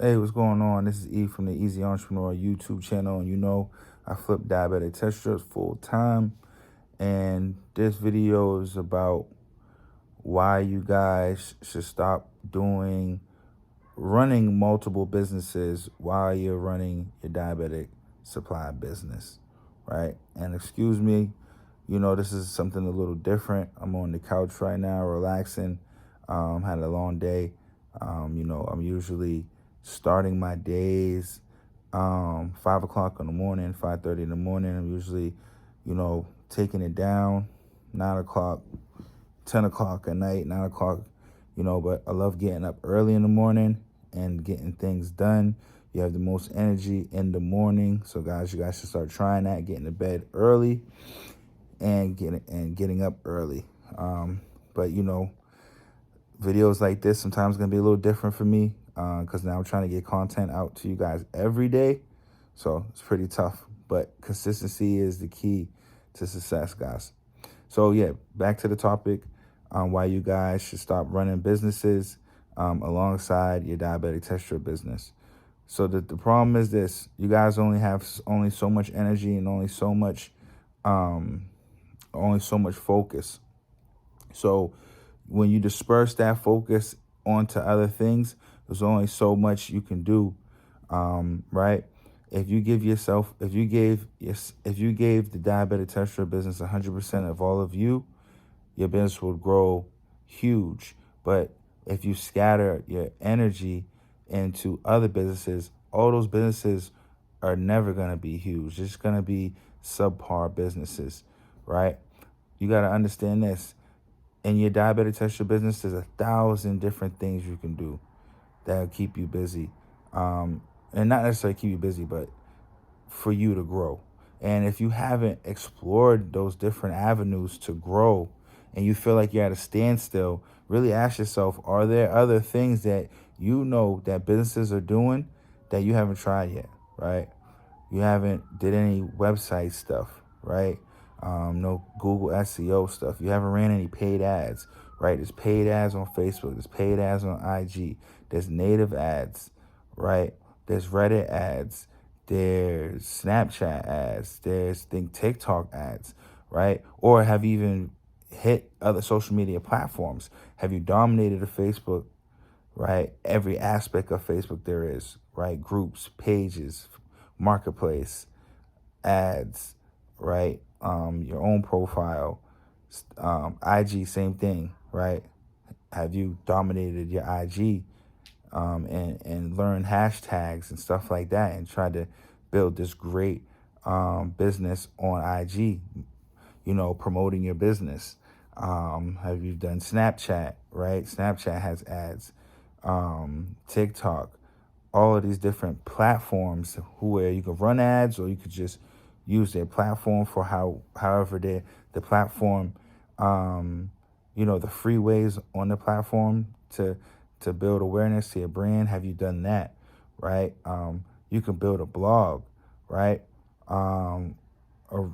Hey, what's going on? This is E from the Easy Entrepreneur YouTube channel, and I flip diabetic test strips full time. And this video is about why you guys should stop running multiple businesses while you're running your diabetic supply business, right? And excuse me, this is something a little different. I'm on the couch right now, relaxing. Had a long day. I'm usually starting my days 5 o'clock in the morning, 5:30 in the morning. I'm usually, taking it down 9 o'clock, 10 o'clock at night, 9 o'clock. But I love getting up early in the morning and getting things done. You have the most energy in the morning, so guys, you guys should start trying that. Getting to bed early and getting up early. But videos like this sometimes gonna be a little different for me because now I'm trying to get content out to you guys every day, so it's pretty tough. But consistency is the key to success, guys. So yeah, back to the topic, why you guys should stop running businesses alongside your diabetic test strip business. So the problem is this: you guys only so much energy and um, only so much focus. So when you disperse that focus onto other things, there's only so much you can do, right? If you gave the diabetic test strip business 100% of all of you, your business would grow huge. But if you scatter your energy into other businesses, all those businesses are never going to be huge. It's going to be subpar businesses, right? You got to understand this. In your diabetic test strip business, there's 1,000 different things you can do that'll keep you busy. And not necessarily keep you busy, but for you to grow. And if you haven't explored those different avenues to grow and you feel like you're at a standstill, really ask yourself, are there other things that that businesses are doing that you haven't tried yet, right? You haven't did any website stuff, right? No Google SEO stuff. You haven't ran any paid ads, right? There's paid ads on Facebook. There's paid ads on IG. There's native ads, right? There's Reddit ads. There's Snapchat ads. There's TikTok ads, right? Or have you even hit other social media platforms? Have you dominated a Facebook, right? Every aspect of Facebook there is, right? Groups, pages, marketplace, ads, right? Your own profile, IG, same thing, right? Have you dominated your IG and learned hashtags and stuff like that and tried to build this great business on IG, promoting your business? Have you done Snapchat, right? Snapchat has ads, TikTok, all of these different platforms where you can run ads or you could just use their platform for however the platform, the free ways on the platform to build awareness to your brand. Have you done that, right? You can build a blog, right? Or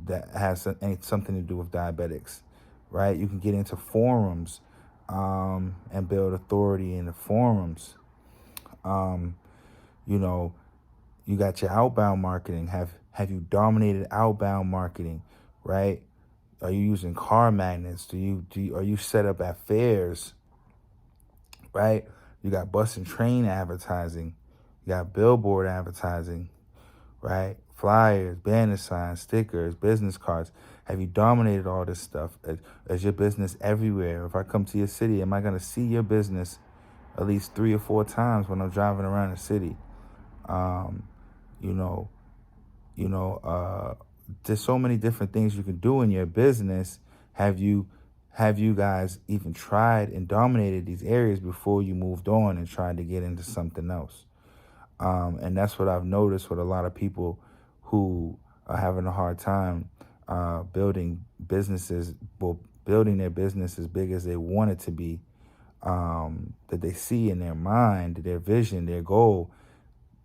that has something to do with diabetics, right? You can get into forums and build authority in the forums. You know, you got your outbound marketing. Have you dominated outbound marketing, right? Are you using car magnets? Are you set up at fairs, right? You got bus and train advertising. You got billboard advertising, right? Flyers, banner signs, stickers, business cards. Have you dominated all this stuff? Is your business everywhere? If I come to your city, am I going to see your business at least 3 or 4 times when I'm driving around the city? Um, you know, there's so many different things you can do in your business. Have you guys even tried and dominated these areas before you moved on and tried to get into something else? And that's what I've noticed with a lot of people who are having a hard time building businesses, well, building their business as big as they want it to be, that they see in their mind, their vision, their goal.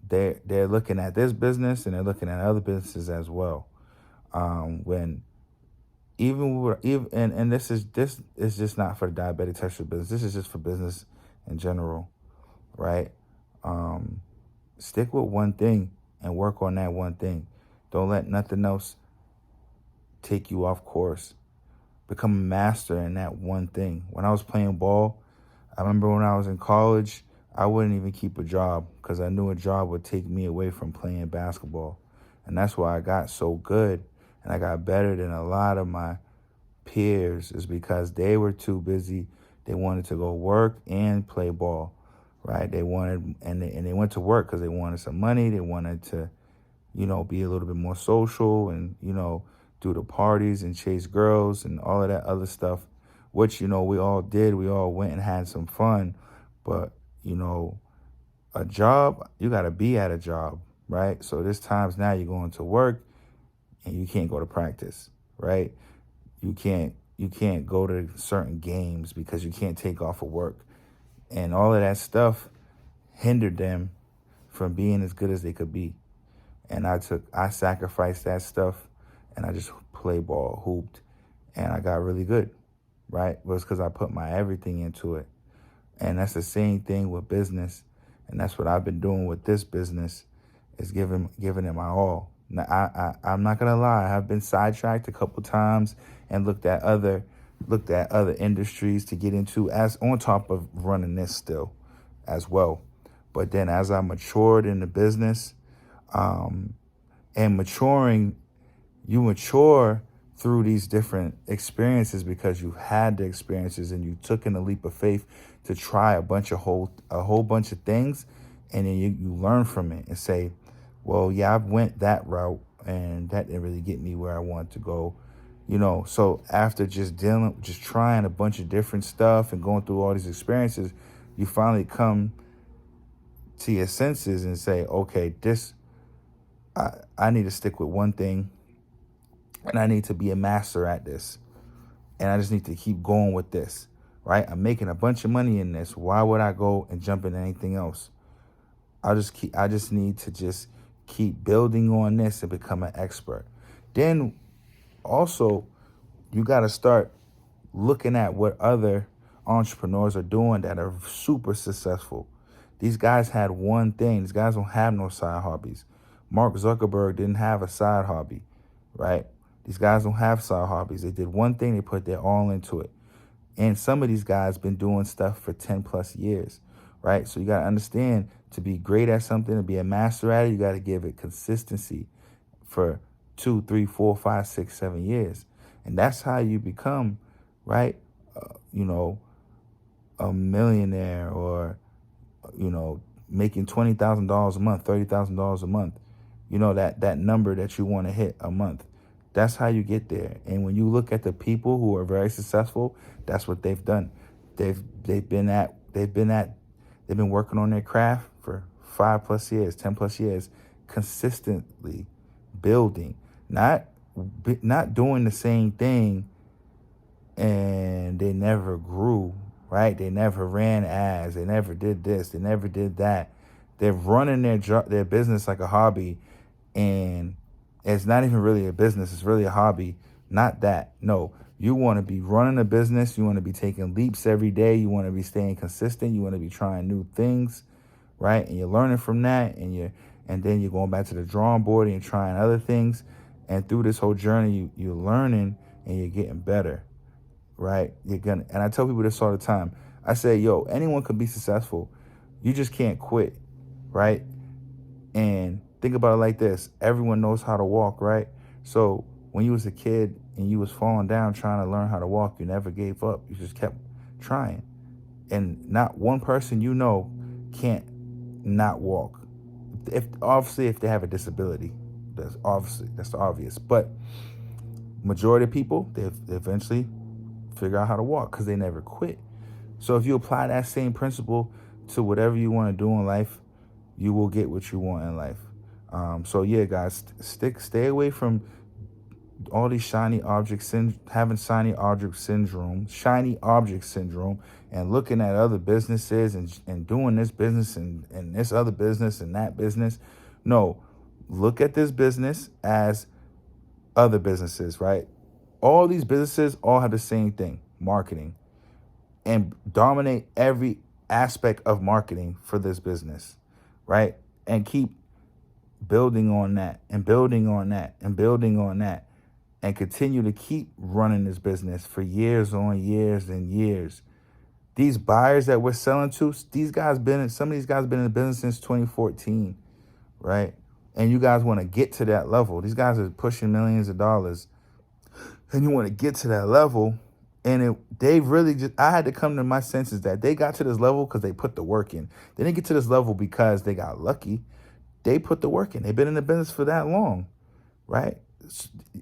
They're looking at this business and they're looking at other businesses as well. When even and this is just not for the diabetic test strip business. This is just for business in general, right? Stick with one thing and work on that one thing. Don't let nothing else take you off course. Become a master in that one thing. When I was playing ball, I remember when I was in college, I wouldn't even keep a job because I knew a job would take me away from playing basketball. And that's why I got so good and I got better than a lot of my peers, is because they were too busy. They wanted to go work and play ball, right? They wanted, and they went to work because they wanted some money. They wanted to, be a little bit more social and, do the parties and chase girls and all of that other stuff, which, we all did. We all went and had some fun. But, a job, you got to be at a job, right? So there's times now you're going to work and you can't go to practice, right? You can't go to certain games because you can't take off of work. And all of that stuff hindered them from being as good as they could be. And I sacrificed that stuff and I just played ball, hooped, and I got really good, right? It was because I put my everything into it. And that's the same thing with business. And that's what I've been doing with this business, is giving it my all. Now, I'm not gonna lie, I've been sidetracked a couple times and looked at other industries to get into, as on top of running this still as well. But then as I matured in the business, and maturing, you mature through these different experiences because you had the experiences and you took in a leap of faith to try a whole bunch of things, and then you learn from it and say, well, yeah, I've went that route and that didn't really get me where I want to go. So after just trying a bunch of different stuff and going through all these experiences, you finally come to your senses and say, okay, I need to stick with one thing and I need to be a master at this. And I just need to keep going with this, right? I'm making a bunch of money in this. Why would I go and jump into anything else? I just need to just keep building on this and become an expert. Then also, you got to start looking at what other entrepreneurs are doing that are super successful. These guys had one thing. These guys don't have no side hobbies. Mark Zuckerberg didn't have a side hobby, right? These guys don't have side hobbies. They did one thing, they put their all into it. And some of these guys been doing stuff for 10 plus years, right? So you got to understand, to be great at something, to be a master at it, you got to give it consistency for 2, 3, 4, 5, 6, 7 years. And that's how you become, right? You know, a millionaire, or, making $20,000 a month, $30,000 a month, that number that you want to hit a month. That's how you get there. And when you look at the people who are very successful, that's what they've done. They've been working on their craft for 5 plus years, 10 plus years, consistently building, not doing the same thing, and they never grew, right? They never ran ads, they never did this, they never did that. They're running their business like a hobby, and it's not even really a business, it's really a hobby. Not that. No, you want to be running a business, you want to be taking leaps every day, you want to be staying consistent, you want to be trying new things, right? And you're learning from that, and then you're going back to the drawing board and you're trying other things. And through this whole journey, you're learning and you're getting better, right? And I tell people this all the time. I say, yo, anyone can be successful. You just can't quit, right? And think about it like this. Everyone knows how to walk, right? So when you was a kid and you was falling down trying to learn how to walk, you never gave up. You just kept trying. And not one person can't not walk. If they have a disability, that's obvious. But majority of people, they eventually figure out how to walk because they never quit. So if you apply that same principle to whatever you want to do in life, you will get what you want in life. So yeah, guys, stay away from all these having shiny object syndrome, and looking at other businesses and doing this business and this other business and that business. No, look at this business as other businesses, right? All these businesses all have the same thing: marketing, and dominate every aspect of marketing for this business, right? and keep building on that and building on that and building on that and continue to keep running this business for years on years and years. These buyers that we're selling to, some of these guys been in the business since 2014, right? And you guys want to get to that level. These guys are pushing millions of dollars, and you want to get to that level. And I had to come to my senses that they got to this level because they put the work in. They didn't get to this level because they got lucky. They put the work in. They've been in the business for that long, right?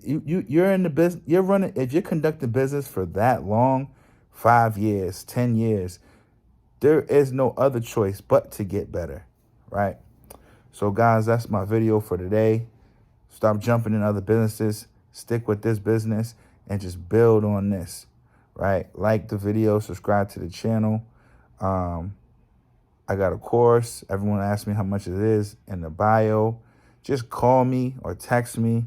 You're in the business. You're running. If you're conducting business for that long, 5 years, 10 years, there is no other choice but to get better, right? So guys, that's my video for today. Stop jumping in other businesses. Stick with this business and just build on this, right? Like the video, subscribe to the channel. I got a course. Everyone asks me how much it is in the bio. Just call me or text me.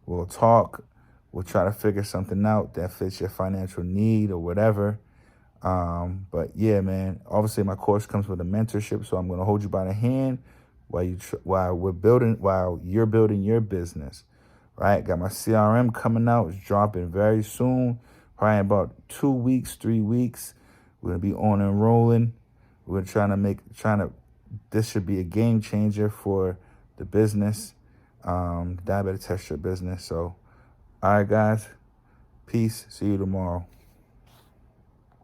We'll talk. We'll try to figure something out that fits your financial need or whatever. But yeah, man, obviously my course comes with a mentorship, so I'm going to hold you by the hand while you're building your business, right? Got my CRM coming out. It's dropping very soon, probably in about 2 weeks, 3 weeks. We're going to be on and rolling. We're this should be a game changer for the business, diabetic test strip business. So, all right, guys, peace. See you tomorrow.